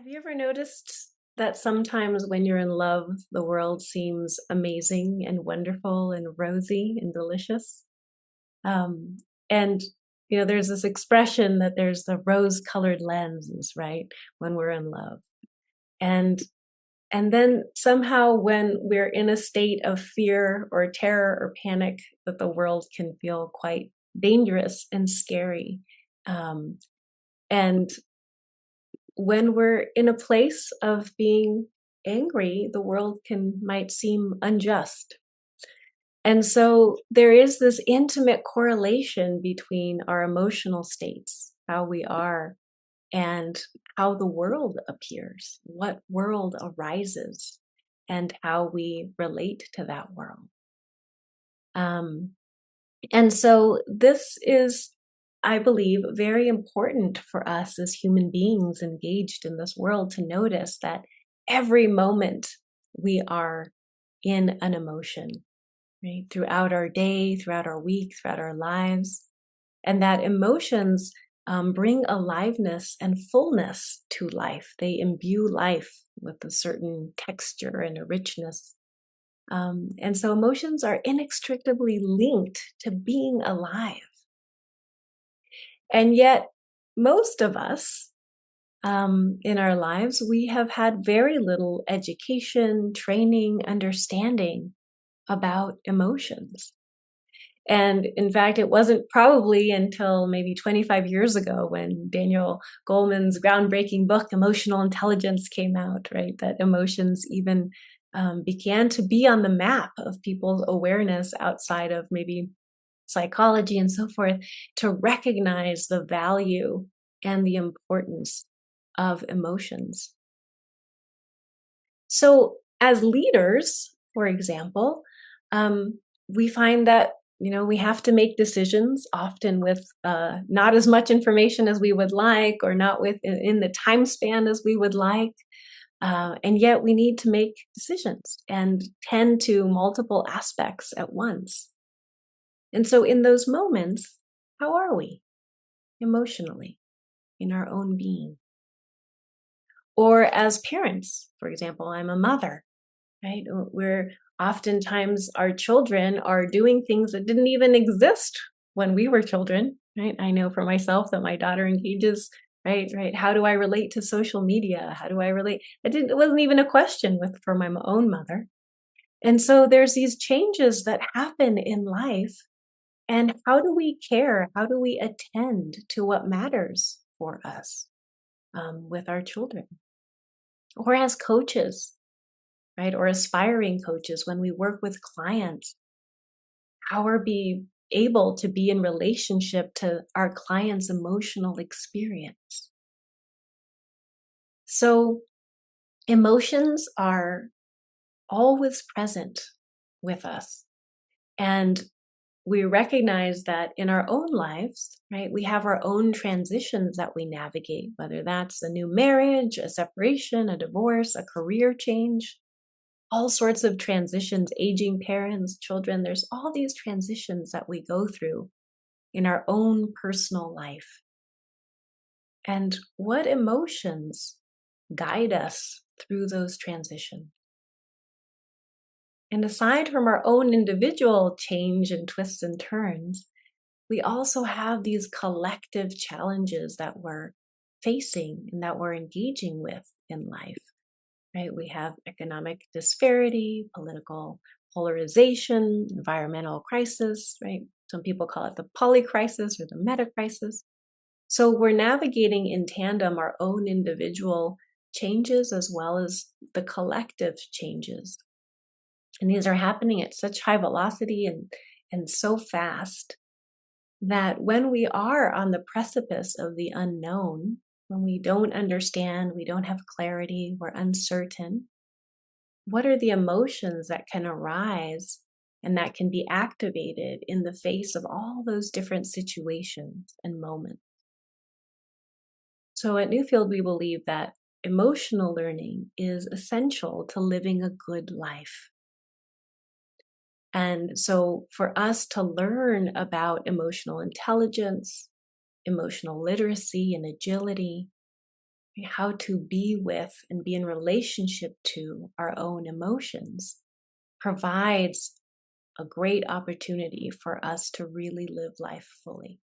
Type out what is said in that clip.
Have you ever noticed that sometimes when you're in love, the world seems amazing and wonderful and rosy and delicious? Um, and there's this expression that there's the rose-colored lenses, right? When we're in love, and and then somehow when we're in a state of fear or terror or panic, that the world can feel quite dangerous and scary. Um, and when we're in a place of being angry, the world can might seem unjust. And so there is this intimate correlation between our emotional states, how we are, and how the world appears, what world arises, and how we relate to that world. Um, and so this is, I believe, very important for us as human beings engaged in this world to notice that every moment we are in an emotion, right? Throughout our day, throughout our week, throughout our lives. And that emotions bring aliveness and fullness to life. They imbue life with a certain texture and a richness. And so emotions are inextricably linked to being alive. And yet, most of us in our lives, we have had very little education, training, understanding about emotions. And in fact, it wasn't probably until maybe 25 years ago when Daniel Goleman's groundbreaking book, Emotional Intelligence, came out, right? That emotions even began to be on the map of people's awareness outside of maybe psychology and so forth, to recognize the value and the importance of emotions. So, as leaders, for example, we find that we have to make decisions often with not as much information as we would like, or not with in the time span as we would like. And yet we need to make decisions and tend to multiple aspects at once. And so in those moments, how are we emotionally in our own being? Or as parents, for example, I'm a mother, right? Where oftentimes our children are doing things that didn't even exist when we were children, right? I know for myself that my daughter engages, right? Right. How do I relate to social media? How do I relate? It wasn't even a question for my own mother. And so there's these changes that happen in life. And how do we care? How do we attend to what matters for us with our children? Or as coaches, right? Or aspiring coaches, when we work with clients, how are we able to be in relationship to our client's emotional experience? So emotions are always present with us. And we recognize that in our own lives, right, we have our own transitions that we navigate, whether that's a new marriage, a separation, a divorce, a career change, all sorts of transitions, aging parents, children. There's all these transitions that we go through in our own personal life. And what emotions guide us through those transitions? And aside from our own individual change and twists and turns, we also have these collective challenges that we're facing and that we're engaging with in life, right? We have economic disparity, political polarization, environmental crisis, right? Some people call it the poly crisis or the meta crisis. So we're navigating in tandem our own individual changes as well as the collective changes. And these are happening at such high velocity and so fast that when we are on the precipice of the unknown, when we don't understand, we don't have clarity, we're uncertain, what are the emotions that can arise and that can be activated in the face of all those different situations and moments? So at Newfield, we believe that emotional learning is essential to living a good life. And so for us to learn about emotional intelligence, emotional literacy, and agility, how to be with and be in relationship to our own emotions provides a great opportunity for us to really live life fully.